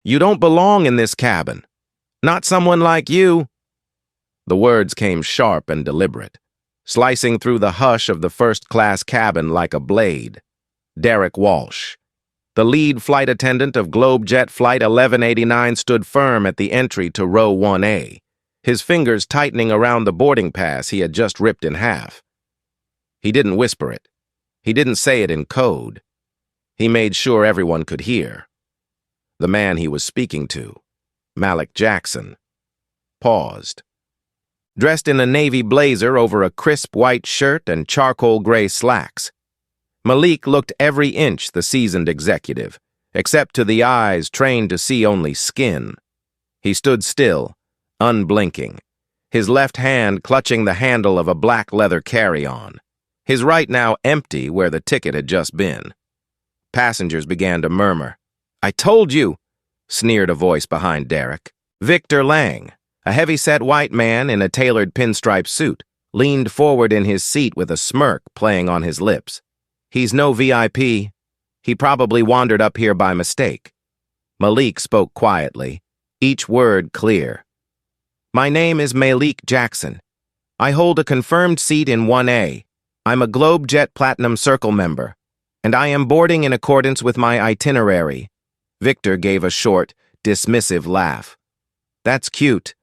You don't belong in this cabin. Not someone like you." The words came sharp and deliberate, slicing through the hush of the first-class cabin like a blade. Derek Walsh, the lead flight attendant of Globejet Flight 1189, stood firm at the entry to row 1A, his fingers tightening around the boarding pass he had just ripped in half. He didn't whisper it. He didn't say it in code. He made sure everyone could hear. The man he was speaking to, Malik Jackson, paused. Dressed in a navy blazer over a crisp white shirt and charcoal gray slacks, Malik looked every inch the seasoned executive, except to the eyes trained to see only skin. He stood still, unblinking, his left hand clutching the handle of a black leather carry-on, his right now empty where the ticket had just been. Passengers began to murmur. "I told you," sneered a voice behind Derek. Victor Lang, a heavy-set white man in a tailored pinstripe suit, leaned forward in his seat with a smirk playing on his lips. "He's no VIP. He probably wandered up here by mistake." Malik spoke quietly, each word clear. "My name is Malik Jackson. I hold a confirmed seat in 1A. I'm a Globejet Platinum Circle member, and I am boarding in accordance with my itinerary." Victor gave a short, dismissive laugh. "That's cute.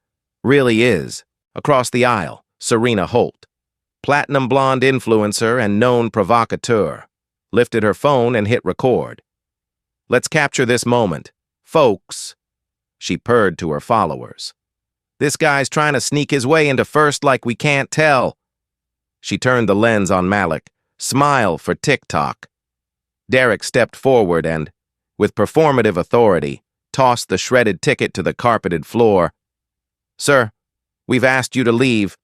Really is." Across the aisle, Serena Holt, platinum blonde influencer and known provocateur, lifted her phone and hit record. "Let's capture this moment. Folks," she purred to her followers. "This guy's trying to sneak his way into first like we can't tell." She turned the lens on Malik. "Smile for TikTok." Derek stepped forward and, with performative authority, tossed the shredded ticket to the carpeted floor. "Sir, we've asked you to leave.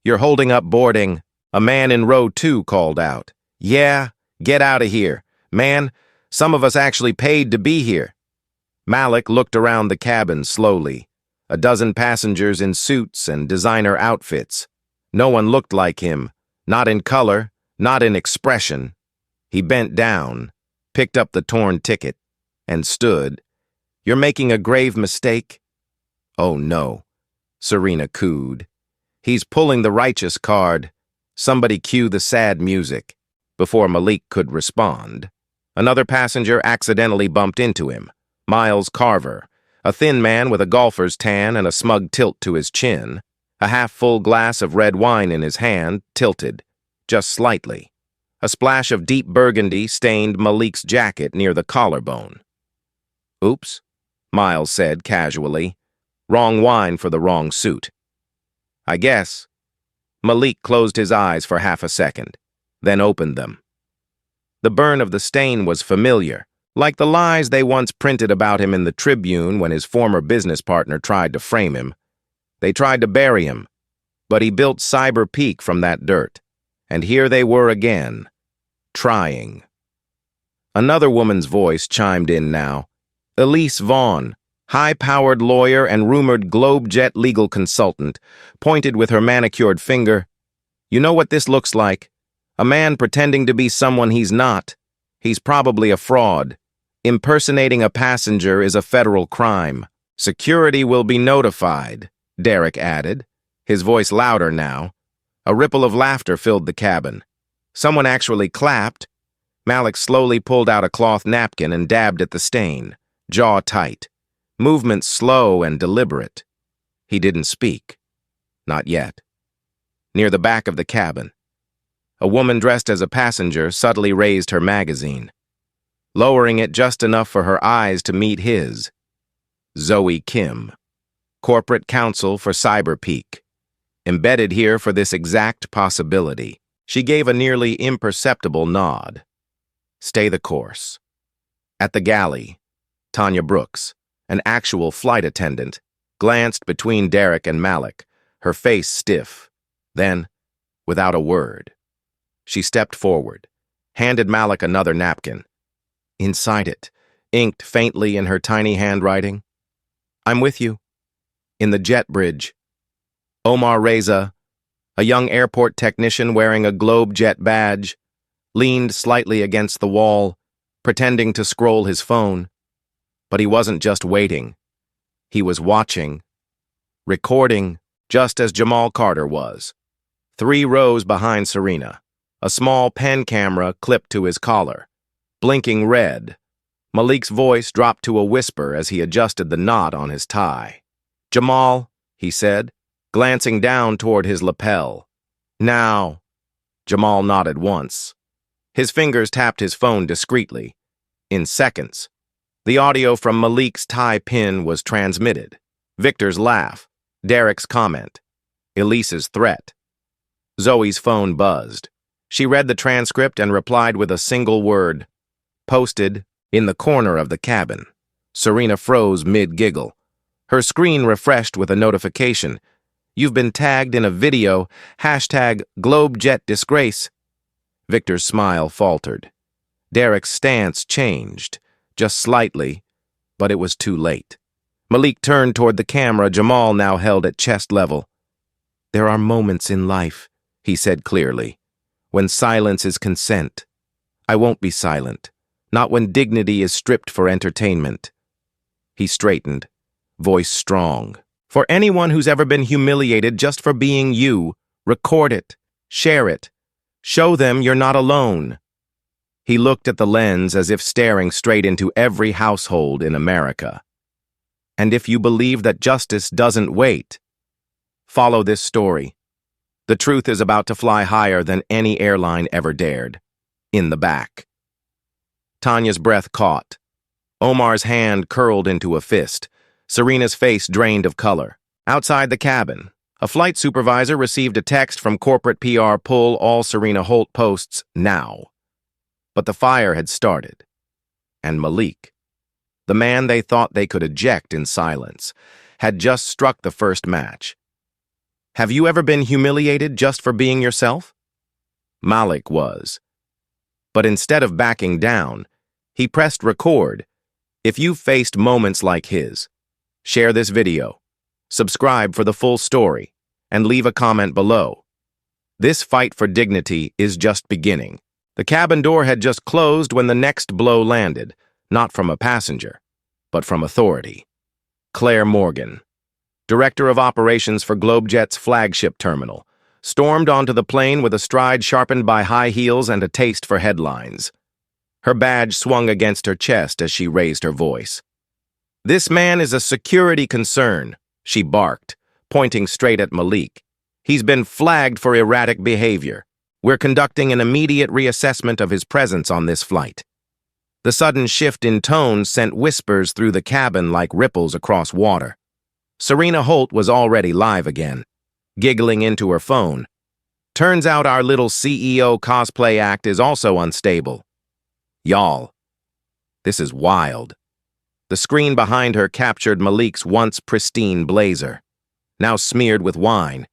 You're holding up boarding." A man in row 2 called out. "Yeah, get out of here. Man, some of us actually paid to be here." Malik looked around the cabin slowly. A dozen passengers in suits and designer outfits. No one looked like him, not in color, not in expression. He bent down, picked up the torn ticket, and stood. "You're making a grave mistake." "Oh no," Serena cooed. "He's pulling the righteous card. Somebody cue the sad music." Before Malik could respond, another passenger accidentally bumped into him. Miles Carver, a thin man with a golfer's tan and a smug tilt to his chin, a half-full glass of red wine in his hand, tilted, just slightly. A splash of deep burgundy stained Malik's jacket near the collarbone. "Oops," Miles said casually. "Wrong wine for the wrong suit." "I guess." Malik closed his eyes for half a second, then opened them. The burn of the stain was familiar, like the lies they once printed about him in the Tribune when his former business partner tried to frame him. They tried to bury him, but he built Cyber Peak from that dirt. And here they were again, trying. Another woman's voice chimed in now. Elise Vaughn, high-powered lawyer and rumored Globejet legal consultant, pointed with her manicured finger. "You know what this looks like? A man pretending to be someone he's not. He's probably a fraud. Impersonating a passenger is a federal crime. Security will be notified," Derek added, his voice louder now. A ripple of laughter filled the cabin. Someone actually clapped. Malik slowly pulled out a cloth napkin and dabbed at the stain, jaw tight, movements slow and deliberate. He didn't speak. Not yet. Near the back of the cabin, a woman dressed as a passenger subtly raised her magazine, lowering it just enough for her eyes to meet his. Zoe Kim, corporate counsel for Cyber Peak. Embedded here for this exact possibility. She gave a nearly imperceptible nod. Stay the course. At the galley, Tanya Brooks, an actual flight attendant, glanced between Derek and Malik, her face stiff. Then, without a word, she stepped forward, handed Malik another napkin. Inside it, inked faintly in her tiny handwriting, "I'm with you. In the jet bridge." Omar Reza, a young airport technician wearing a Globejet badge, leaned slightly against the wall, pretending to scroll his phone. But he wasn't just waiting. He was watching, recording, just as Jamal Carter was. 3 rows behind Serena, a small pen camera clipped to his collar, blinking red. Malik's voice dropped to a whisper as he adjusted the knot on his tie. "Jamal," he said, glancing down toward his lapel. "Now." Jamal nodded once. His fingers tapped his phone discreetly. In seconds, the audio from Malik's tie pin was transmitted. Victor's laugh, Derek's comment, Elise's threat. Zoe's phone buzzed. She read the transcript and replied with a single word. "Posted." In the corner of the cabin, Serena froze mid-giggle. Her screen refreshed with a notification. "You've been tagged in a video, #GlobeJet disgrace." Victor's smile faltered. Derek's stance changed, just slightly, but it was too late. Malik turned toward the camera Jamal now held at chest level. "There are moments in life," he said clearly, "when silence is consent. I won't be silent. Not when dignity is stripped for entertainment." He straightened, voice strong. "For anyone who's ever been humiliated just for being you, record it, share it, show them you're not alone." He looked at the lens as if staring straight into every household in America. "And if you believe that justice doesn't wait, follow this story. The truth is about to fly higher than any airline ever dared. In the back." Tanya's breath caught. Omar's hand curled into a fist. Serena's face drained of color. Outside the cabin, a flight supervisor received a text from corporate PR: "Pull all Serena Holt posts now." But the fire had started. And Malik, the man they thought they could eject in silence, had just struck the first match. Have you ever been humiliated just for being yourself? Malik was. But instead of backing down, he pressed record. If you've faced moments like his, share this video, subscribe for the full story, and leave a comment below. This fight for dignity is just beginning. The cabin door had just closed when the next blow landed, not from a passenger, but from authority. Claire Morgan, Director of Operations for GlobeJet's flagship terminal, stormed onto the plane with a stride sharpened by high heels and a taste for headlines. Her badge swung against her chest as she raised her voice. "This man is a security concern," she barked, pointing straight at Malik. "He's been flagged for erratic behavior. We're conducting an immediate reassessment of his presence on this flight." The sudden shift in tone sent whispers through the cabin like ripples across water. Serena Holt was already live again, giggling into her phone. "Turns out our little CEO cosplay act is also unstable. Y'all, this is wild." The screen behind her captured Malik's once pristine blazer, now smeared with wine,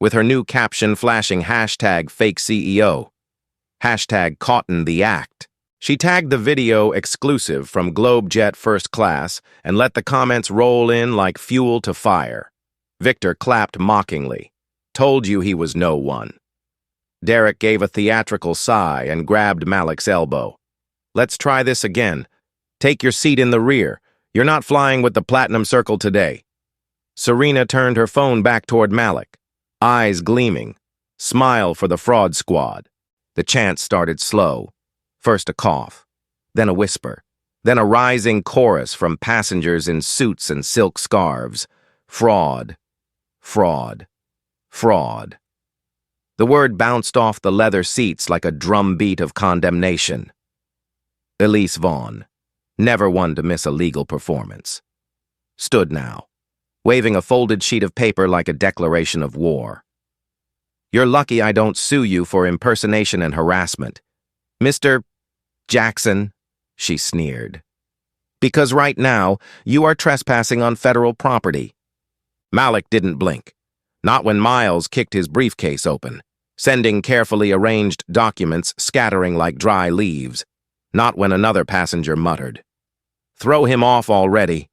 with her new caption flashing #FakeCEO, #CaughtinTheAct. She tagged the video exclusive from GlobeJet First Class and let the comments roll in like fuel to fire. Victor clapped mockingly. "Told you he was no one." Derek gave a theatrical sigh and grabbed Malik's elbow. "Let's try this again. Take your seat in the rear. You're not flying with the Platinum Circle today." Serena turned her phone back toward Malik, eyes gleaming. Smile for the fraud squad. The chant started slow. First a cough, then a whisper, then a rising chorus from passengers in suits and silk scarves. Fraud, fraud, fraud. The word bounced off the leather seats like a drumbeat of condemnation. Elise Vaughn, never one to miss a legal performance, stood now, waving a folded sheet of paper like a declaration of war. "You're lucky I don't sue you for impersonation and harassment, Mr. Jackson," she sneered. "Because right now, you are trespassing on federal property." Malik didn't blink, not when Miles kicked his briefcase open, sending carefully arranged documents scattering like dry leaves, not when another passenger muttered, "Throw him off already,"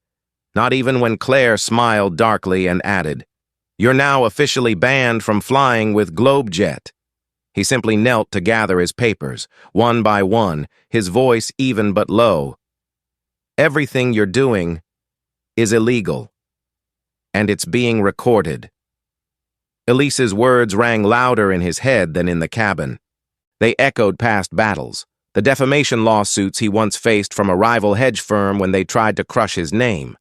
not even when Claire smiled darkly and added, "You're now officially banned from flying with GlobeJet." He simply knelt to gather his papers, one by one, his voice even but low. Everything you're doing is illegal, and it's being recorded. Elise's words rang louder in his head than in the cabin. They echoed past battles, the defamation lawsuits he once faced from a rival hedge firm when they tried to crush his name.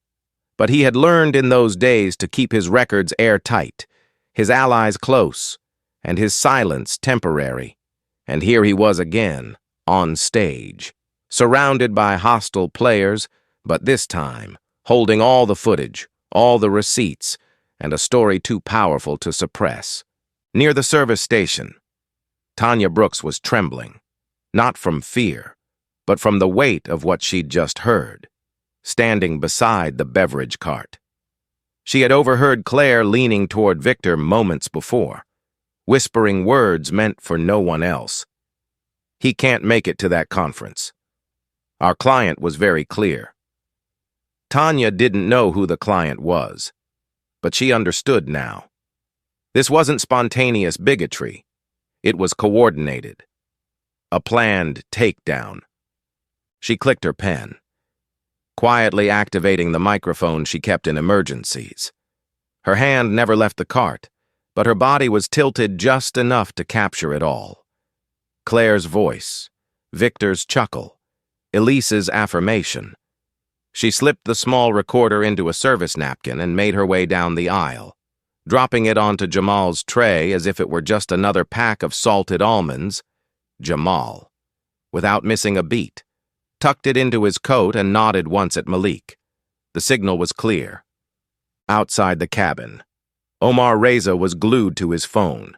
But he had learned in those days to keep his records airtight, his allies close, and his silence temporary. And here he was again, on stage, surrounded by hostile players, but this time, holding all the footage, all the receipts, and a story too powerful to suppress. Near the service station, Tanya Brooks was trembling, not from fear, but from the weight of what she'd just heard, standing beside the beverage cart. She had overheard Claire leaning toward Victor moments before, whispering words meant for no one else. He can't make it to that conference. Our client was very clear. Tanya didn't know who the client was, but she understood now. This wasn't spontaneous bigotry. It was coordinated. A planned takedown. She clicked her pen, quietly activating the microphone she kept in emergencies. Her hand never left the cart, but her body was tilted just enough to capture it all. Claire's voice, Victor's chuckle, Elise's affirmation. She slipped the small recorder into a service napkin and made her way down the aisle, dropping it onto Jamal's tray as if it were just another pack of salted almonds. Jamal, without missing a beat, tucked it into his coat and nodded once at Malik. The signal was clear. Outside the cabin, Omar Reza was glued to his phone.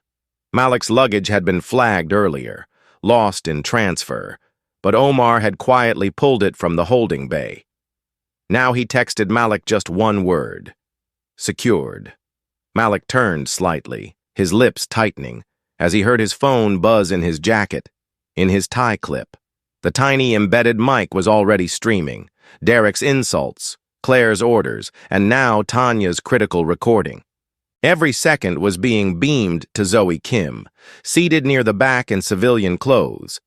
Malik's luggage had been flagged earlier, lost in transfer, but Omar had quietly pulled it from the holding bay. Now he texted Malik just one word: secured. Malik turned slightly, his lips tightening, as he heard his phone buzz in his jacket, in his tie clip. The tiny embedded mic was already streaming, Derek's insults, Claire's orders, and now Tanya's critical recording. Every second was being beamed to Zoe Kim, seated near the back in civilian clothes.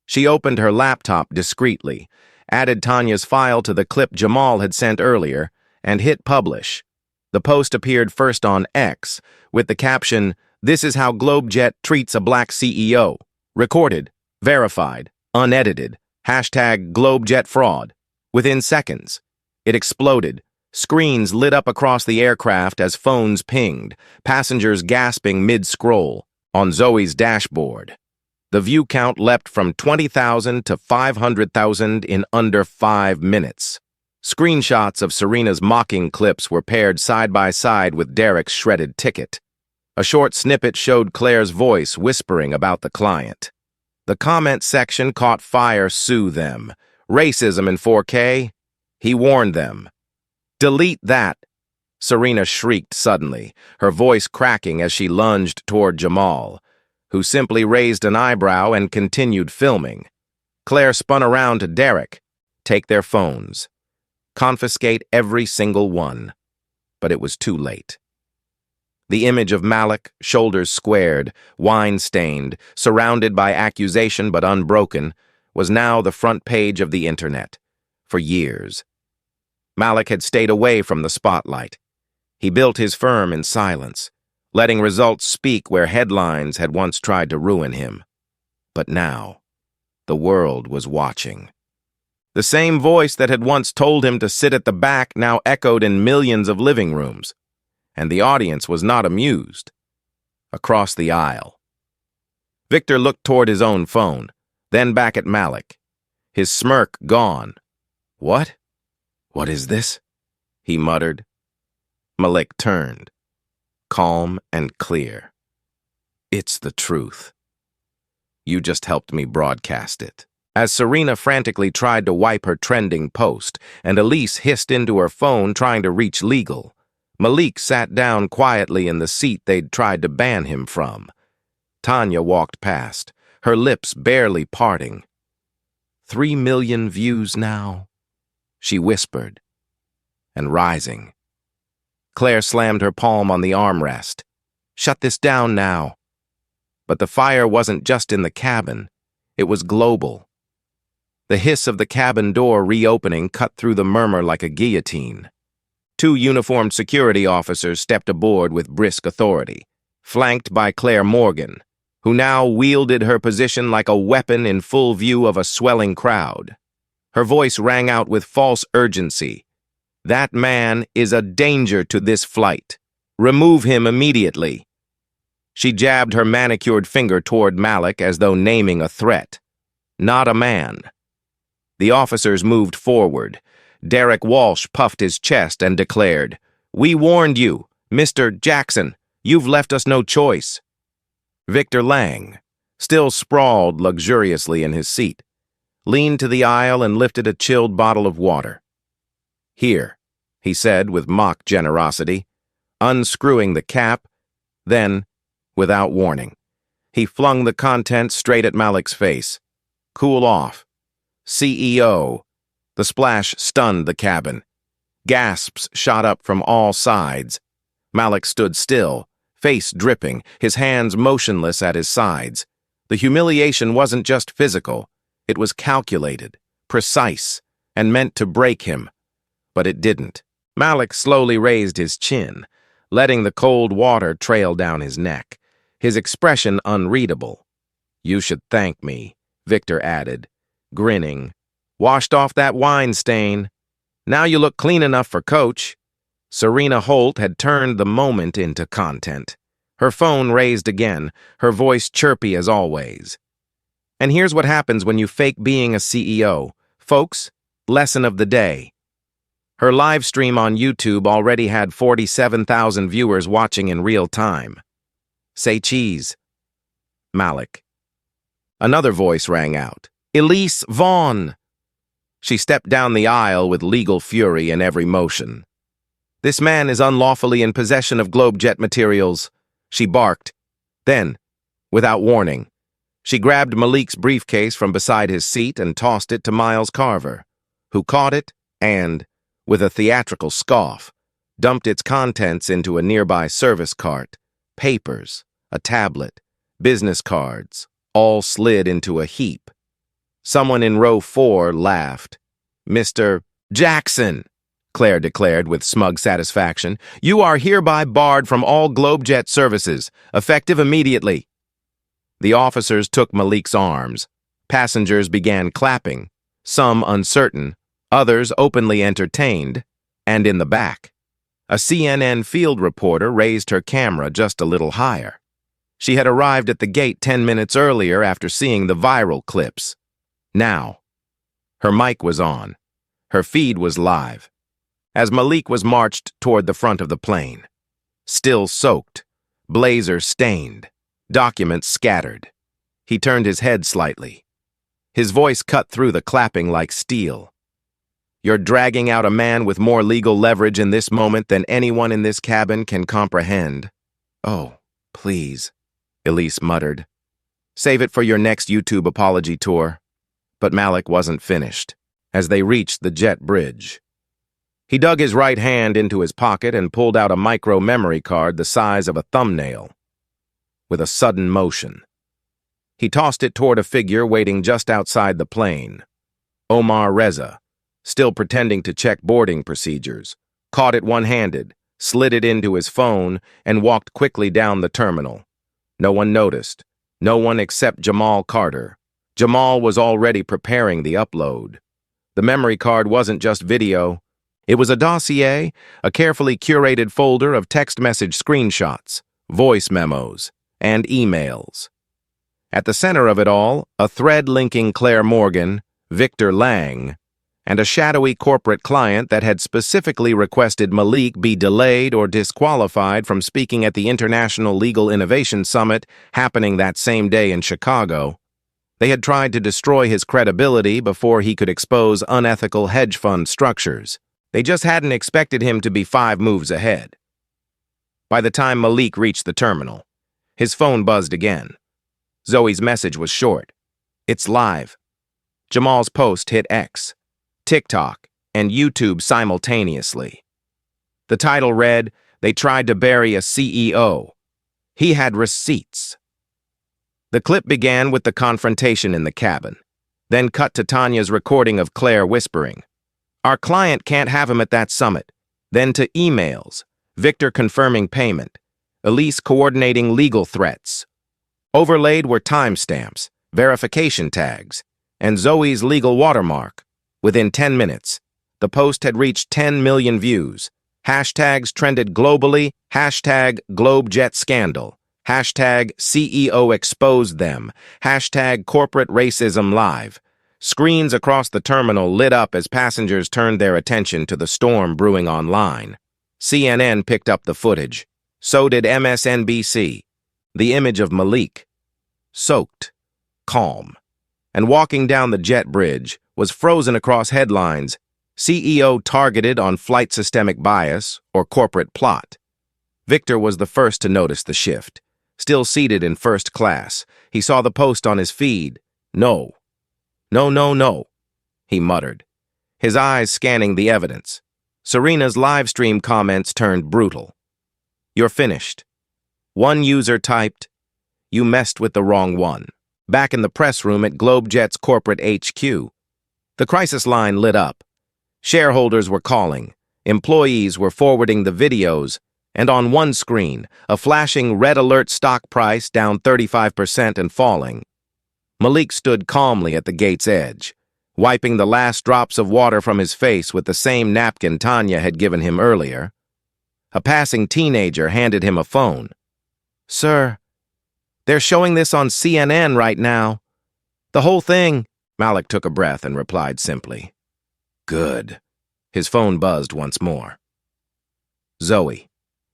She opened her laptop discreetly, added Tanya's file to the clip Jamal had sent earlier, and hit publish. The post appeared first on X, with the caption, "This is how Globejet treats a black CEO. Recorded, verified, unedited, #Globejet fraud." Within seconds, it exploded. Screens lit up across the aircraft as phones pinged, passengers gasping mid-scroll. On Zoe's dashboard, the view count leapt from 20,000 to 500,000 in under 5 minutes. Screenshots of Serena's mocking clips were paired side by side with Derek's shredded ticket. A short snippet showed Claire's voice whispering about the client. The comment section caught fire. Sue them. Racism in 4K? He warned them. Delete that, Serena shrieked suddenly, her voice cracking as she lunged toward Jamal, who simply raised an eyebrow and continued filming. Claire spun around to Derek. Take their phones. Confiscate every single one. But it was too late. The image of Malik, shoulders squared, wine-stained, surrounded by accusation but unbroken, was now the front page of the internet. For years, Malik had stayed away from the spotlight. He built his firm in silence, letting results speak where headlines had once tried to ruin him. But now, the world was watching. The same voice that had once told him to sit at the back now echoed in millions of living rooms, and the audience was not amused. Across the aisle, Victor looked toward his own phone, then back at Malik, his smirk gone. "What? What is this?" he muttered. Malik turned, calm and clear. "It's the truth. You just helped me broadcast it." As Serena frantically tried to wipe her trending post, and Elise hissed into her phone trying to reach legal, Malik sat down quietly in the seat they'd tried to ban him from. Tanya walked past, her lips barely parting. 3 million views now, she whispered, and rising. Claire slammed her palm on the armrest. "Shut this down now." But the fire wasn't just in the cabin, it was global. The hiss of the cabin door reopening cut through the murmur like a guillotine. Two uniformed security officers stepped aboard with brisk authority, flanked by Claire Morgan, who now wielded her position like a weapon in full view of a swelling crowd. Her voice rang out with false urgency. "That man is a danger to this flight. Remove him immediately." She jabbed her manicured finger toward Malik as though naming a threat. Not a man. The officers moved forward. Derek Walsh puffed his chest and declared, "We warned you, Mr. Jackson. You've left us no choice." Victor Lang, still sprawled luxuriously in his seat, leaned to the aisle and lifted a chilled bottle of water. "Here," he said with mock generosity, unscrewing the cap. Then, without warning, he flung the contents straight at Malik's face. "Cool off. CEO." The splash stunned the cabin. Gasps shot up from all sides. Malik stood still, face dripping, his hands motionless at his sides. The humiliation wasn't just physical. It was calculated, precise, and meant to break him. But it didn't. Malik slowly raised his chin, letting the cold water trail down his neck, his expression unreadable. "You should thank me," Victor added, grinning. "Washed off that wine stain. Now you look clean enough for Coach." Serena Holt had turned the moment into content. Her phone raised again, her voice chirpy as always. "And here's what happens when you fake being a CEO. Folks, lesson of the day." Her live stream on YouTube already had 47,000 viewers watching in real time. "Say cheese." Malik. Another voice rang out. "Elise Vaughn." She stepped down the aisle with legal fury in every motion. "This man is unlawfully in possession of Globejet materials," she barked. Then, without warning, she grabbed Malik's briefcase from beside his seat and tossed it to Miles Carver, who caught it and, with a theatrical scoff, dumped its contents into a nearby service cart. Papers, a tablet, business cards, all slid into a heap. Someone in row 4 laughed. "Mr. Jackson," Claire declared with smug satisfaction, "you are hereby barred from all Globejet services, effective immediately." The officers took Malik's arms. Passengers began clapping, some uncertain, others openly entertained, and in the back. A CNN field reporter raised her camera just a little higher. She had arrived at the gate 10 minutes earlier after seeing the viral clips. Now, her mic was on. Her feed was live. As Malik was marched toward the front of the plane. Still soaked, blazer stained, documents scattered. He turned his head slightly. His voice cut through the clapping like steel. "You're dragging out a man with more legal leverage in this moment than anyone in this cabin can comprehend." "Oh, please," Elise muttered. "Save it for your next YouTube apology tour." But Malik wasn't finished. As they reached the jet bridge, he dug his right hand into his pocket and pulled out a micro memory card the size of a thumbnail. With a sudden motion, he tossed it toward a figure waiting just outside the plane. Omar Reza, still pretending to check boarding procedures, caught it one-handed, slid it into his phone, and walked quickly down the terminal. No one noticed. No one except Jamal Carter. Jamal was already preparing the upload. The memory card wasn't just video. It was a dossier, a carefully curated folder of text message screenshots, voice memos, and emails. At the center of it all, a thread linking Claire Morgan, Victor Lang, and a shadowy corporate client that had specifically requested Malik be delayed or disqualified from speaking at the International Legal Innovation Summit happening that same day in Chicago. They had tried to destroy his credibility before he could expose unethical hedge fund structures. They just hadn't expected him to be 5 moves ahead. By the time Malik reached the terminal, his phone buzzed again. Zoe's message was short. "It's live." Jamal's post hit X, TikTok, and YouTube simultaneously. The title read, "They tried to bury a CEO. He had receipts." The clip began with the confrontation in the cabin. Then cut to Tanya's recording of Claire whispering, "Our client can't have him at that summit." Then to emails, Victor confirming payment, Elise coordinating legal threats. Overlaid were timestamps, verification tags, and Zoe's legal watermark. Within 10 minutes, the post had reached 10 million views. Hashtags trended globally, hashtag GlobeJet scandal, hashtag CEO exposed them, hashtag corporate racism live. Screens across the terminal lit up as passengers turned their attention to the storm brewing online. CNN picked up the footage. So did MSNBC. The image of Malik, soaked, calm, and walking down the jet bridge, was frozen across headlines, CEO targeted on flight systemic bias or corporate plot. Victor was the first to notice the shift. Still seated in first class, he saw the post on his feed. No, no, no, no, he muttered, his eyes scanning the evidence. Serena's live stream comments turned brutal. "You're finished." One user typed, "You messed with the wrong one." Back in the press room at GlobeJet's corporate HQ, the crisis line lit up. Shareholders were calling, employees were forwarding the videos, and on one screen, a flashing red alert stock price down 35% and falling. Malik stood calmly at the gate's edge, wiping the last drops of water from his face with the same napkin Tanya had given him earlier. A passing teenager handed him a phone. "Sir, they're showing this on CNN right now. The whole thing." Malik took a breath and replied simply, "Good." His phone buzzed once more. "Zoe,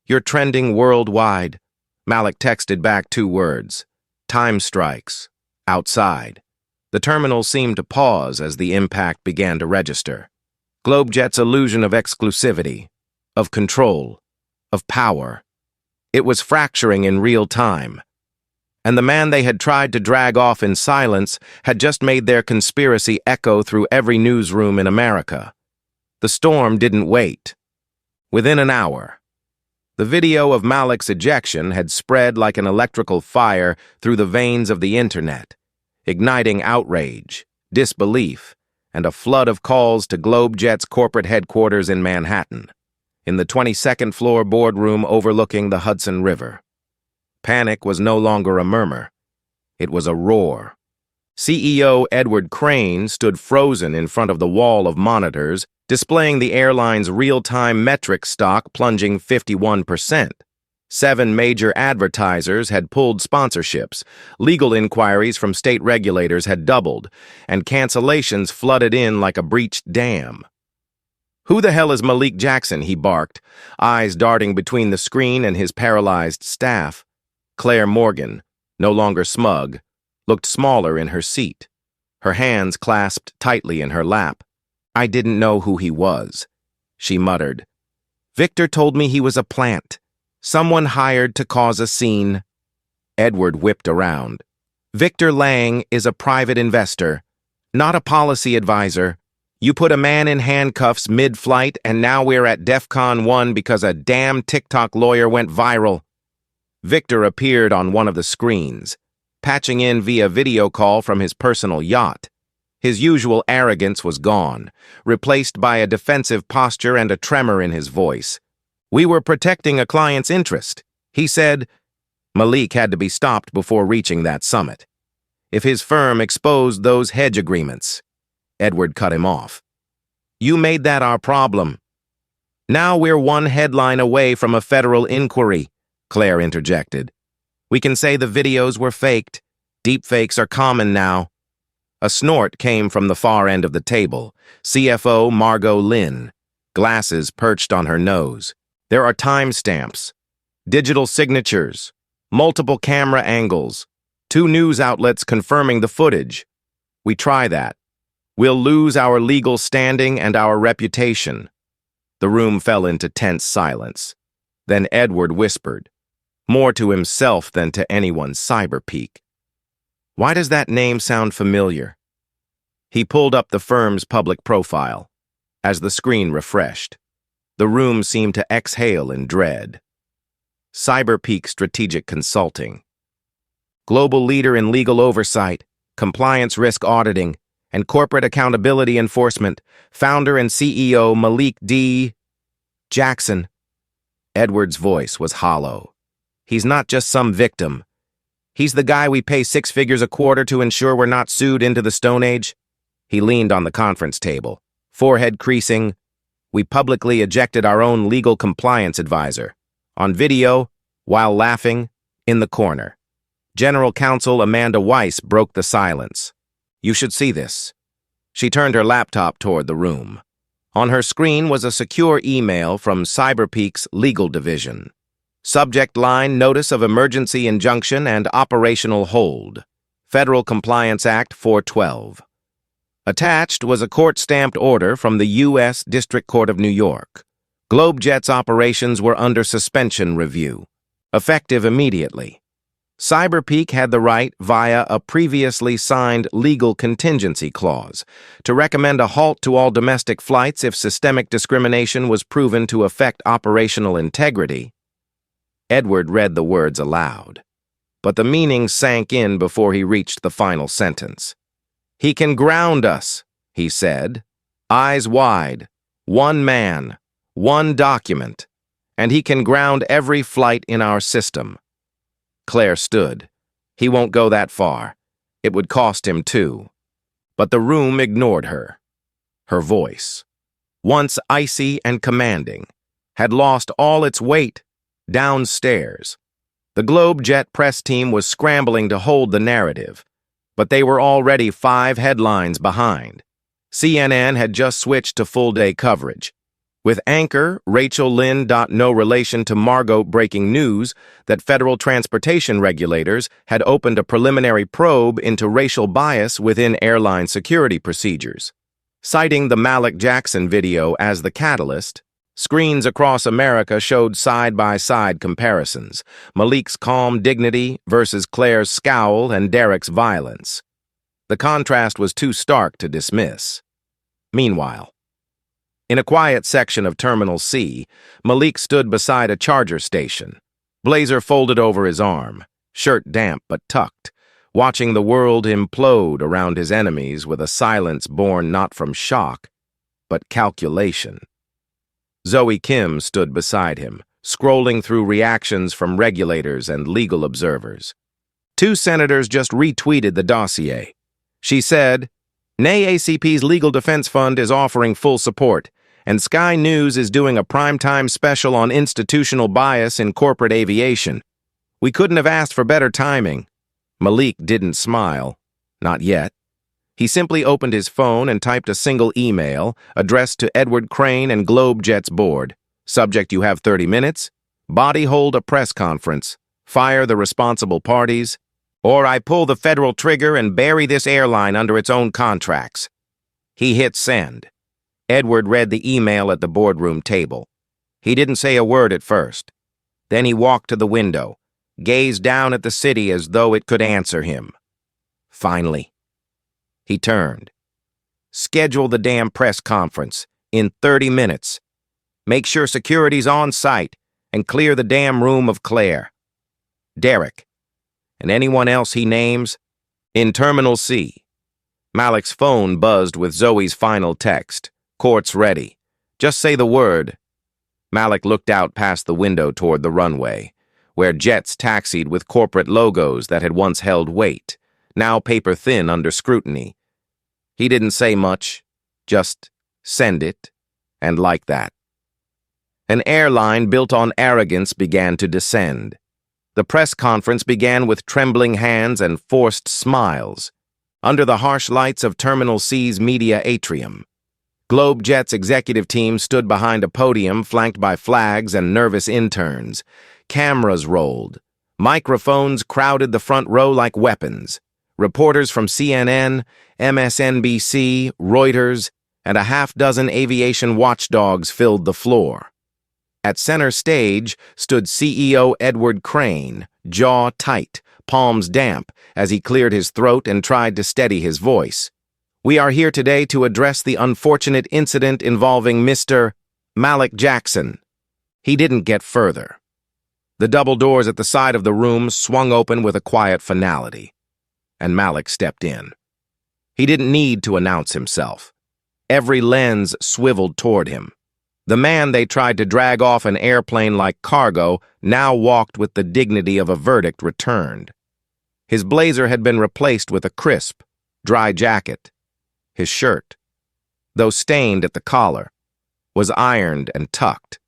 you're trending worldwide." Malik texted back 2 words. "Time strikes. Outside." The terminal seemed to pause as the impact began to register. GlobeJet's illusion of exclusivity, of control, of power. It was fracturing in real time. And the man they had tried to drag off in silence had just made their conspiracy echo through every newsroom in America. The storm didn't wait. Within an hour, the video of Malik's ejection had spread like an electrical fire through the veins of the internet, igniting outrage, disbelief, and a flood of calls to GlobeJet's corporate headquarters in Manhattan, in the 22nd floor boardroom overlooking the Hudson River. Panic was no longer a murmur. It was a roar. CEO Edward Crane stood frozen in front of the wall of monitors, displaying the airline's real-time metric stock plunging 51%. 7 major advertisers had pulled sponsorships, legal inquiries from state regulators had doubled, and cancellations flooded in like a breached dam. "Who the hell is Malik Jackson?" he barked, eyes darting between the screen and his paralyzed staff. Claire Morgan, no longer smug, looked smaller in her seat, her hands clasped tightly in her lap. "I didn't know who he was," she muttered. "Victor told me he was a plant, someone hired to cause a scene." Edward whipped around. "Victor Lang is a private investor, not a policy advisor. You put a man in handcuffs mid-flight and now we're at DEFCON 1 because a damn TikTok lawyer went viral." Victor appeared on one of the screens, patching in via video call from his personal yacht. His usual arrogance was gone, replaced by a defensive posture and a tremor in his voice. "We were protecting a client's interest," he said. Malik had to be stopped before reaching that summit. If his firm exposed those hedge agreements, Edward cut him off. "You made that our problem." "Now we're one headline away from a federal inquiry," Claire interjected. "We can say the videos were faked. Deepfakes are common now." A snort came from the far end of the table. CFO Margot Lynn, glasses perched on her nose. "There are timestamps, digital signatures, multiple camera angles, 2 news outlets confirming the footage. We try that. We'll lose our legal standing and our reputation." The room fell into tense silence. Then Edward whispered, more to himself than to anyone's cyberpeak, "Why does that name sound familiar?" He pulled up the firm's public profile. As the screen refreshed, the room seemed to exhale in dread. Cyberpeak Strategic Consulting. Global leader in legal oversight, compliance risk auditing, and Corporate Accountability Enforcement, founder and CEO Malik D. Jackson. Edward's voice was hollow. He's not just some victim. He's the guy we pay 6 figures a quarter to ensure we're not sued into the Stone Age. He leaned on the conference table, forehead creasing. We publicly ejected our own legal compliance advisor. On video, while laughing, in the corner. General Counsel Amanda Weiss broke the silence. You should see this. She turned her laptop toward the room. On her screen was a secure email from CyberPeak's legal division. Subject line: Notice of Emergency Injunction and Operational Hold. Federal Compliance Act 412. Attached was a court-stamped order from the U.S. District Court of New York. GlobeJet's operations were under suspension review, effective immediately. CyberPeak had the right, via a previously signed legal contingency clause, to recommend a halt to all domestic flights if systemic discrimination was proven to affect operational integrity. Edward read the words aloud, but the meaning sank in before he reached the final sentence. He can ground us, he said, eyes wide, one man, one document, and he can ground every flight in our system. Claire stood. He won't go that far. It would cost him too. But the room ignored her. Her voice, once icy and commanding, had lost all its weight downstairs. The GlobeJet press team was scrambling to hold the narrative, but they were already 5 headlines behind. CNN had just switched to full-day coverage, with anchor Rachel Lynn. No relation to Margot breaking news that federal transportation regulators had opened a preliminary probe into racial bias within airline security procedures. Citing the Malik Jackson video as the catalyst, screens across America showed side-by-side comparisons, Malik's calm dignity versus Claire's scowl and Derek's violence. The contrast was too stark to dismiss. Meanwhile, in a quiet section of Terminal C, Malik stood beside a charger station, blazer folded over his arm, shirt damp but tucked, watching the world implode around his enemies with a silence born not from shock, but calculation. Zoe Kim stood beside him, scrolling through reactions from regulators and legal observers. 2 senators just retweeted the dossier. She said, NAACP's Legal Defense Fund is offering full support, and Sky News is doing a primetime special on institutional bias in corporate aviation. We couldn't have asked for better timing. Malik didn't smile. Not yet. He simply opened his phone and typed a single email addressed to Edward Crane and GlobeJet's board. Subject: you have 30 minutes. Body: hold a press conference. Fire the responsible parties, or I pull the federal trigger and bury this airline under its own contracts. He hit send. Edward read the email at the boardroom table. He didn't say a word at first. Then he walked to the window, gazed down at the city as though it could answer him. Finally, he turned. Schedule the damn press conference in 30 minutes. Make sure security's on site and clear the damn room of Claire, Derek, and anyone else he names in Terminal C. Malik's phone buzzed with Zoe's final text. Court's ready. Just say the word. Malik looked out past the window toward the runway, where jets taxied with corporate logos that had once held weight, now paper-thin under scrutiny. He didn't say much, just send it, and like that. An airline built on arrogance began to descend. The press conference began with trembling hands and forced smiles, under the harsh lights of Terminal C's media atrium. GlobeJet's executive team stood behind a podium flanked by flags and nervous interns. Cameras rolled. Microphones crowded the front row like weapons. Reporters from CNN, MSNBC, Reuters, and a half-dozen aviation watchdogs filled the floor. At center stage stood CEO Edward Crane, jaw tight, palms damp, as he cleared his throat and tried to steady his voice. We are here today to address the unfortunate incident involving Mr. Malik Jackson. He didn't get further. The double doors at the side of the room swung open with a quiet finality, and Malik stepped in. He didn't need to announce himself. Every lens swiveled toward him. The man they tried to drag off an airplane like cargo now walked with the dignity of a verdict returned. His blazer had been replaced with a crisp, dry jacket. His shirt, though stained at the collar, was ironed and tucked.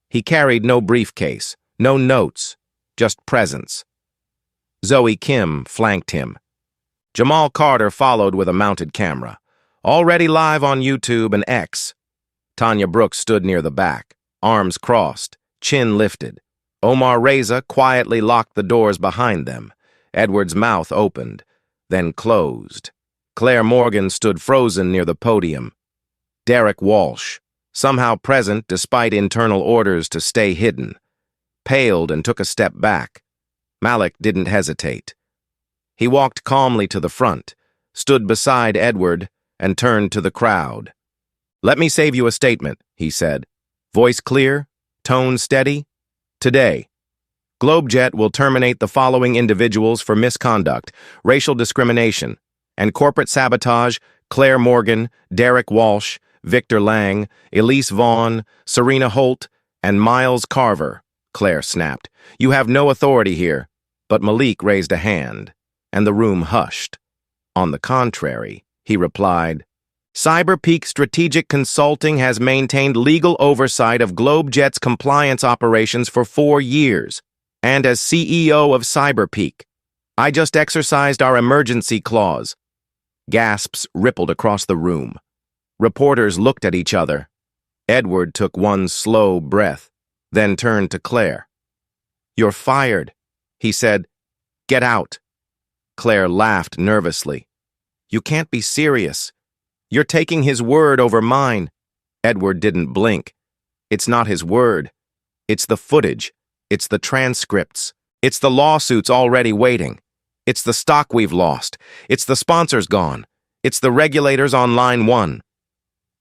He carried no briefcase, no notes, just presence. Zoe Kim flanked him. Jamal Carter followed with a mounted camera, already live on YouTube and X. Tanya Brooks stood near the back, arms crossed, chin lifted. Omar Reza quietly locked the doors behind them. Edward's mouth opened, then closed. Claire Morgan stood frozen near the podium. Derek Walsh, somehow present despite internal orders to stay hidden, paled and took a step back. Malik didn't hesitate. He walked calmly to the front, stood beside Edward, and turned to the crowd. "Let me save you a statement," he said. Voice clear, tone steady. "Today, GlobeJet will terminate the following individuals for misconduct, racial discrimination, and corporate sabotage: Claire Morgan, Derek Walsh, Victor Lang, Elise Vaughn, Serena Holt, and Miles Carver," Claire snapped. "You have no authority here." But Malik raised a hand, and the room hushed. "On the contrary," he replied, "CyberPeak Strategic Consulting has maintained legal oversight of GlobeJet's compliance operations for 4 years, and as CEO of CyberPeak, I just exercised our emergency clause." Gasps rippled across the room. Reporters looked at each other. Edward took one slow breath, then turned to Claire. "You're fired," he said. "Get out." Claire laughed nervously. "You can't be serious. You're taking his word over mine." Edward didn't blink. "It's not his word. It's the footage. It's the transcripts. It's the lawsuits already waiting. It's the stock we've lost. It's the sponsors gone. It's the regulators on line 1.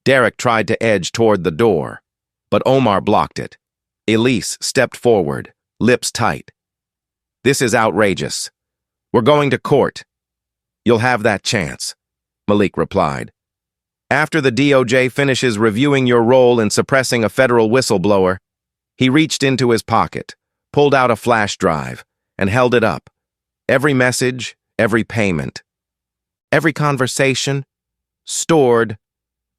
Derek tried to edge toward the door, but Omar blocked it. Elise stepped forward, lips tight. "This is outrageous. We're going to court." "You'll have that chance," Malik replied. "After the DOJ finishes reviewing your role in suppressing a federal whistleblower." He reached into his pocket, pulled out a flash drive, and held it up. Every message, every payment, every conversation, stored,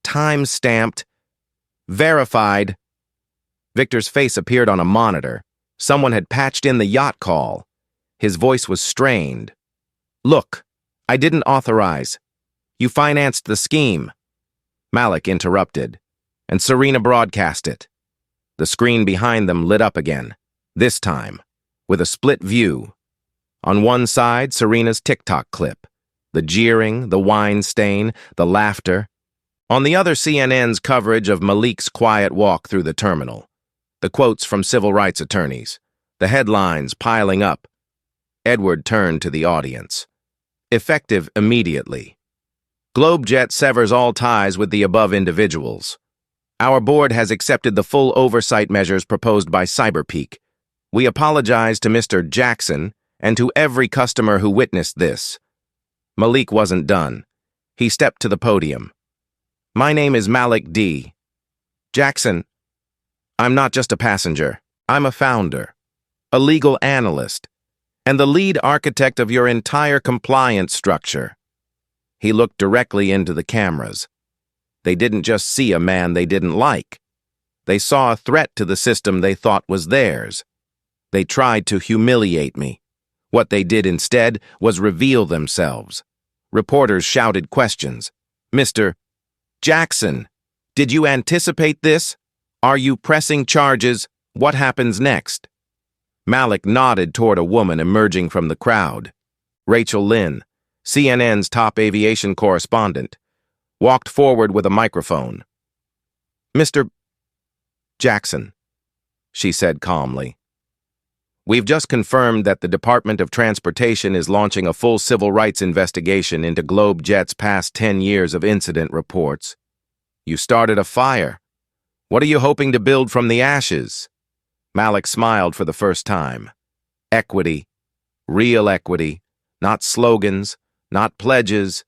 time-stamped, verified. Victor's face appeared on a monitor. Someone had patched in the yacht call. His voice was strained. "Look, I didn't authorize. You financed the scheme." Malik interrupted, and Serena broadcast it. The screen behind them lit up again, this time, with a split view. On one side, Serena's TikTok clip, the jeering, the wine stain, the laughter. On the other, CNN's coverage of Malik's quiet walk through the terminal, the quotes from civil rights attorneys, the headlines piling up. Edward turned to the audience. "Effective immediately. GlobeJet severs all ties with the above individuals. Our board has accepted the full oversight measures proposed by CyberPeak. We apologize to Mr. Jackson and to every customer who witnessed this." Malik wasn't done. He stepped to the podium. "My name is Malik D. Jackson. I'm not just a passenger. I'm a founder, a legal analyst, and the lead architect of your entire compliance structure." He looked directly into the cameras. They didn't just see a man they didn't like. They saw a threat to the system they thought was theirs. They tried to humiliate me. What they did instead was reveal themselves. Reporters shouted questions. "Mr. Jackson, did you anticipate this? Are you pressing charges? What happens next?" Malik nodded toward a woman emerging from the crowd. Rachel Lynn, CNN's top aviation correspondent, walked forward with a microphone. "Mr. Jackson," she said calmly, "we've just confirmed that the Department of Transportation is launching a full civil rights investigation into GlobeJet's past 10 years of incident reports. You started a fire. What are you hoping to build from the ashes?" Malik smiled for the first time. Equity. Real equity. Not slogans. Not pledges.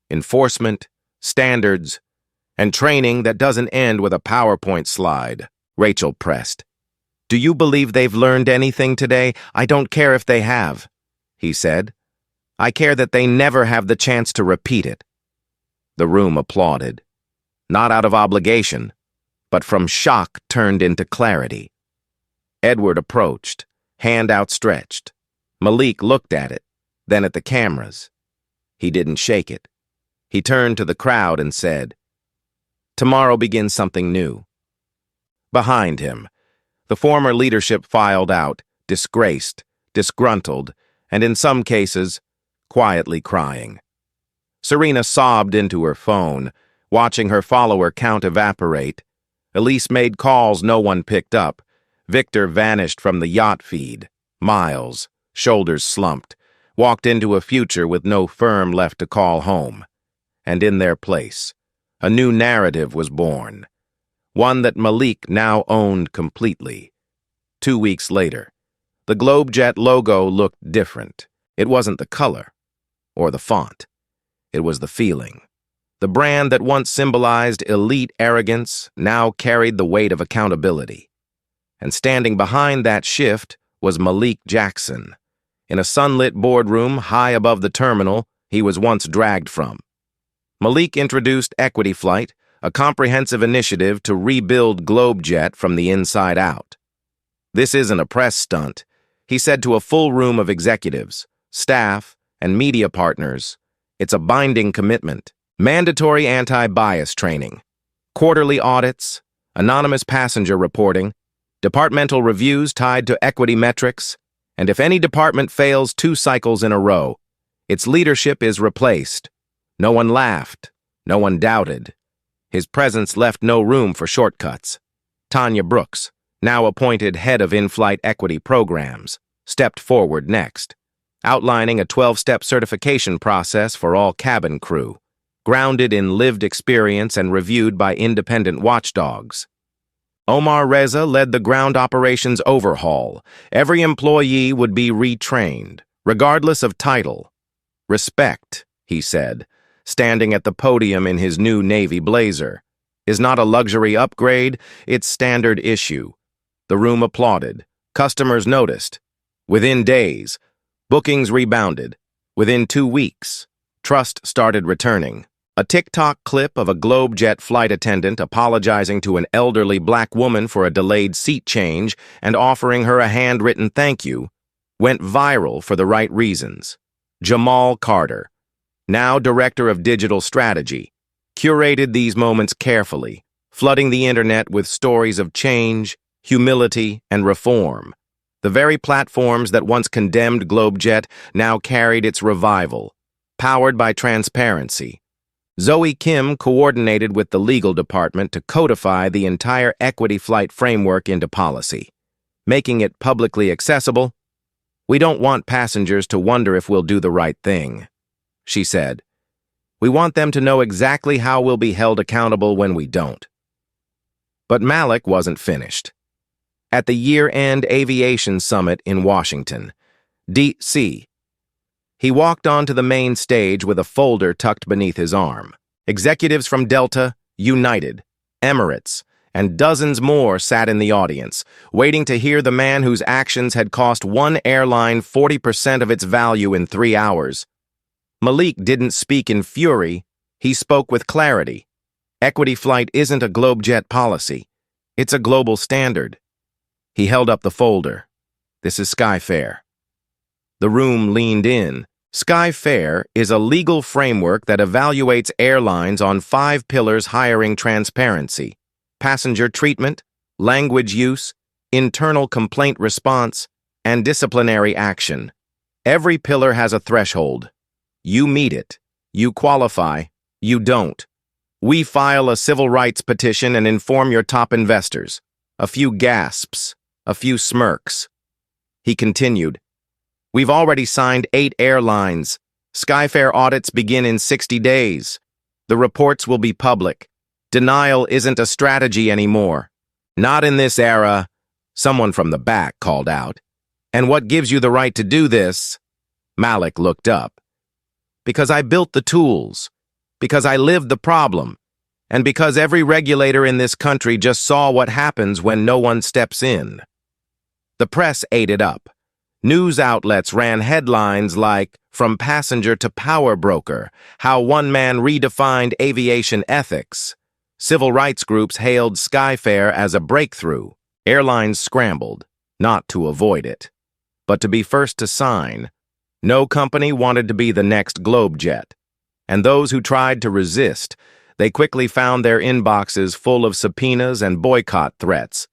enforcement, standards, and training that doesn't end with a PowerPoint slide, Rachel pressed. Do you believe they've learned anything today? I don't care if they have, he said. I care that they never have the chance to repeat it. The room applauded, not out of obligation, but from shock turned into clarity. Edward approached, hand outstretched. Malik looked at it, then at the cameras. He didn't shake it. He turned to the crowd and said, "Tomorrow begins something new." Behind him, the former leadership filed out, disgraced, disgruntled, and in some cases, quietly crying. Serena sobbed into her phone, watching her follower count evaporate. Elise made calls no one picked up. Victor vanished from the yacht feed. Miles, shoulders slumped, walked into a future with no firm left to call home. And in their place, a new narrative was born, one that Malik now owned completely. 2 weeks later, the Globejet logo looked different. It wasn't the color or the font. It was the feeling. The brand that once symbolized elite arrogance now carried the weight of accountability. And standing behind that shift was Malik Jackson. In a sunlit boardroom high above the terminal he was once dragged from. Malik introduced Equity Flight, a comprehensive initiative to rebuild Globejet from the inside out. This isn't a press stunt, he said to a full room of executives, staff, and media partners. It's a binding commitment. Mandatory anti-bias training, quarterly audits, anonymous passenger reporting, departmental reviews tied to equity metrics, and if any department fails 2 cycles in a row, its leadership is replaced. No one laughed. No one doubted. His presence left no room for shortcuts. Tanya Brooks, now appointed head of in-flight equity programs, stepped forward next, outlining a 12-step certification process for all cabin crew, grounded in lived experience and reviewed by independent watchdogs. Omar Reza led the ground operations overhaul. Every employee would be retrained, regardless of title. Respect, he said, standing at the podium in his new Navy blazer, is not a luxury upgrade, it's standard issue. The room applauded. Customers noticed. Within days, bookings rebounded. Within 2 weeks, trust started returning. A TikTok clip of a Globejet flight attendant apologizing to an elderly black woman for a delayed seat change and offering her a handwritten thank you went viral for the right reasons. Jamal Carter, now Director of Digital Strategy, curated these moments carefully, flooding the internet with stories of change, humility, and reform. The very platforms that once condemned Globejet now carried its revival, powered by transparency. Zoe Kim coordinated with the legal department to codify the entire equity flight framework into policy, making it publicly accessible. We don't want passengers to wonder if we'll do the right thing, she said. We want them to know exactly how we'll be held accountable when we don't. But Malik wasn't finished. At the year-end aviation summit in Washington, D.C., he walked onto the main stage with a folder tucked beneath his arm. Executives from Delta, United, Emirates, and dozens more sat in the audience, waiting to hear the man whose actions had cost one airline 40% of its value in 3 hours. Malik didn't speak in fury, he spoke with clarity. Equity flight isn't a Globejet policy. It's a global standard. He held up the folder. This is Skyfair. The room leaned in. Skyfair is a legal framework that evaluates airlines on 5 pillars: hiring transparency, passenger treatment, language use, internal complaint response, and disciplinary action. Every pillar has a threshold. You meet it. You qualify. You don't. We file a civil rights petition and inform your top investors. A few gasps. A few smirks. He continued. We've already signed 8 airlines. Skyfair audits begin in 60 days. The reports will be public. Denial isn't a strategy anymore. Not in this era, someone from the back called out. And what gives you the right to do this? Malik looked up. Because I built the tools. because I lived the problem, and because every regulator in this country just saw what happens when no one steps in. The press ate it up. News outlets ran headlines like, "From Passenger to Power Broker, How One Man Redefined Aviation Ethics." Civil rights groups hailed Skyfair as a breakthrough. Airlines scrambled, not to avoid it, but to be first to sign. No company wanted to be the next Globejet. And those who tried to resist, they quickly found their inboxes full of subpoenas and boycott threats.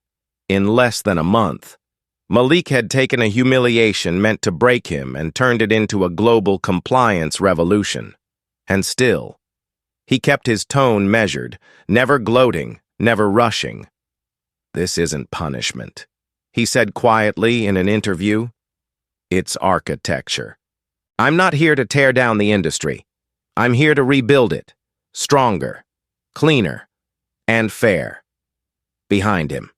In less than a month, Malik had taken a humiliation meant to break him and turned it into a global compliance revolution. And still, he kept his tone measured, never gloating, never rushing. "This isn't punishment," he said quietly in an interview. "It's architecture. I'm not here to tear down the industry. I'm here to rebuild it, stronger, cleaner, and fair." Behind him,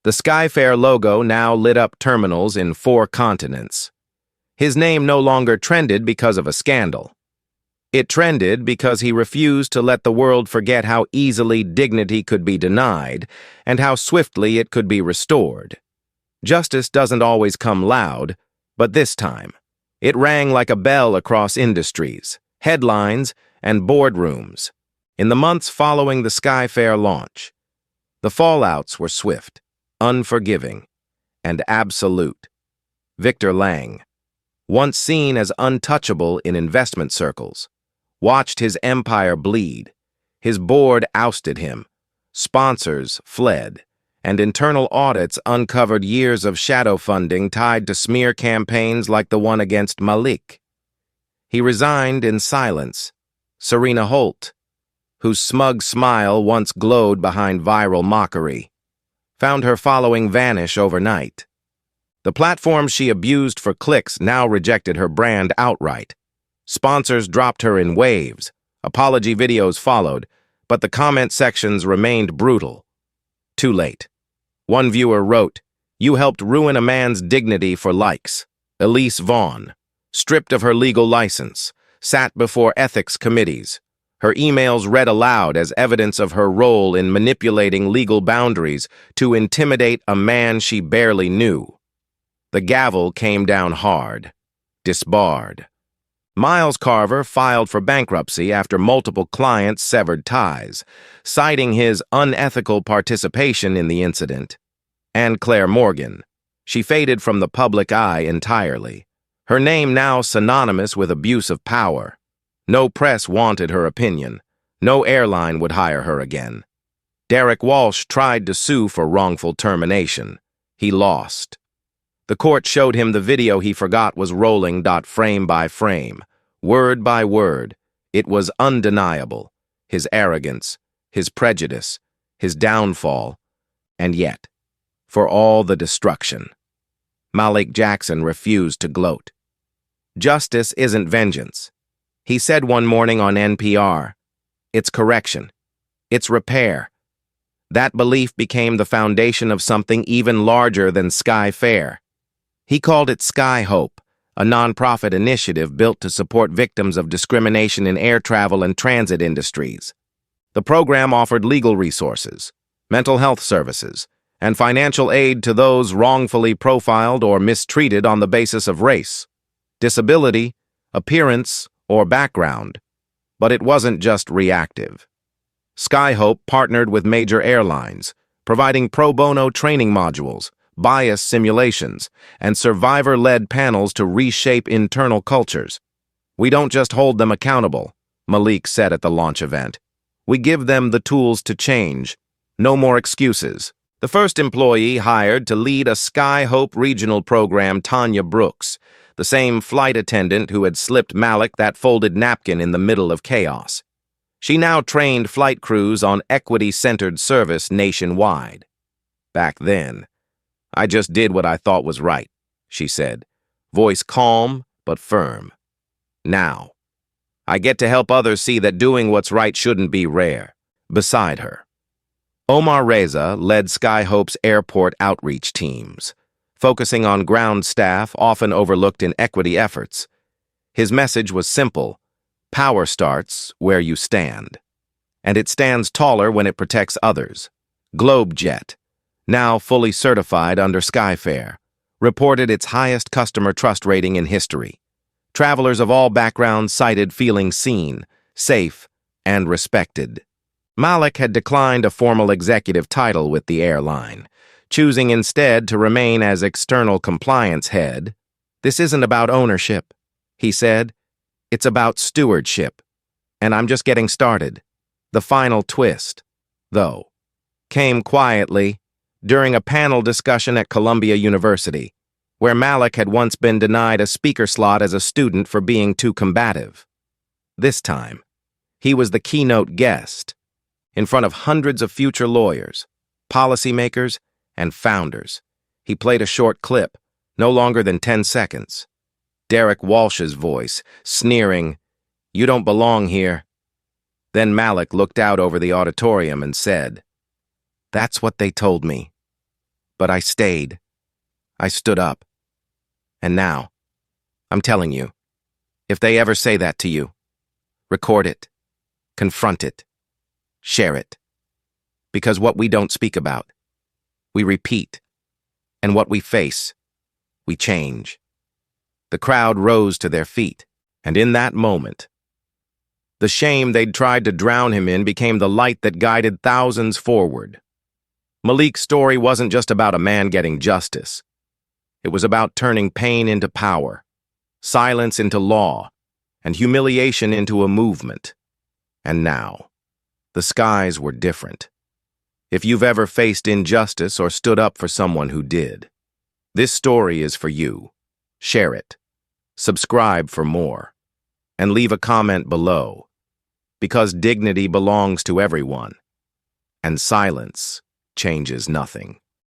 the Skyfair logo now lit up terminals in 4 continents. His name no longer trended because of a scandal. It trended because he refused to let the world forget how easily dignity could be denied and how swiftly it could be restored. Justice doesn't always come loud, but this time, it rang like a bell across industries, headlines, and boardrooms. In the months following the Skyfair launch, the fallouts were swift, unforgiving, and absolute. Victor Lang, once seen as untouchable in investment circles, watched his empire bleed. His board ousted him, sponsors fled, and internal audits uncovered years of shadow funding tied to smear campaigns like the one against Malik. He resigned in silence. Serena Holt, whose smug smile once glowed behind viral mockery, found her following vanish overnight. The platform she abused for clicks now rejected her brand outright. Sponsors dropped her in waves. Apology videos followed, but the comment sections remained brutal. Too late. One viewer wrote, "You helped ruin a man's dignity for likes." Elise Vaughn, stripped of her legal license, sat before ethics committees. Her emails read aloud as evidence of her role in manipulating legal boundaries to intimidate a man she barely knew. The gavel came down hard, disbarred. Miles Carver filed for bankruptcy after multiple clients severed ties, citing his unethical participation in the incident. And Claire Morgan, she faded from the public eye entirely, her name now synonymous with abuse of power. No press wanted her opinion. No airline would hire her again. Derek Walsh tried to sue for wrongful termination. He lost. The court showed him the video he forgot was rolling frame by frame, word by word. It was undeniable. His arrogance, his prejudice, his downfall. And yet, for all the destruction, Malik Jackson refused to gloat. Justice isn't vengeance. He said one morning on NPR, "It's correction. It's repair." That belief became the foundation of something even larger than Skyfair. He called it Sky Hope, a nonprofit initiative built to support victims of discrimination in air travel and transit industries. The program offered legal resources, mental health services, and financial aid to those wrongfully profiled or mistreated on the basis of race, disability, appearance, or background. But it wasn't just reactive. Skyhope partnered with major airlines, providing pro bono training modules, bias simulations, and survivor-led panels to reshape internal cultures. "We don't just hold them accountable," Malik said at the launch event. "We give them the tools to change. No more excuses." The first employee hired to lead a Skyhope regional program, Tanya Brooks, the same flight attendant who had slipped Malik that folded napkin in the middle of chaos. She now trained flight crews on equity-centered service nationwide. "Back then, I just did what I thought was right," she said, voice calm but firm. "Now, I get to help others see that doing what's right shouldn't be rare." Beside her, Omar Reza led Skyhope's airport outreach teams, focusing on ground staff often overlooked in equity efforts. His message was simple: Power starts where you stand, and it stands taller when it protects others. GlobeJet, now fully certified under Skyfair, reported its highest customer trust rating in history. Travelers of all backgrounds cited feeling seen, safe, and respected. Malik had declined a formal executive title with the airline, choosing instead to remain as external compliance head. "This isn't about ownership," he said. "It's about stewardship. And I'm just getting started." The final twist, though, came quietly during a panel discussion at Columbia University, where Malik had once been denied a speaker slot as a student for being too combative. This time, he was the keynote guest, in front of hundreds of future lawyers, policymakers, and founders. He played a short clip, no longer than 10 seconds. Derek Walsh's voice, sneering, "You don't belong here." Then Malik looked out over the auditorium and said, "That's what they told me. But I stayed. I stood up. And now, I'm telling you, if they ever say that to you, record it, confront it, share it. Because what we don't speak about, we repeat. And what we face, we change." The crowd rose to their feet, and in that moment, the shame they'd tried to drown him in became the light that guided thousands forward. Malik's story wasn't just about a man getting justice. It was about turning pain into power, silence into law, and humiliation into a movement. And now, the skies were different. If you've ever faced injustice or stood up for someone who did, this story is for you. Share it, subscribe for more, and leave a comment below. Because dignity belongs to everyone, and silence changes nothing.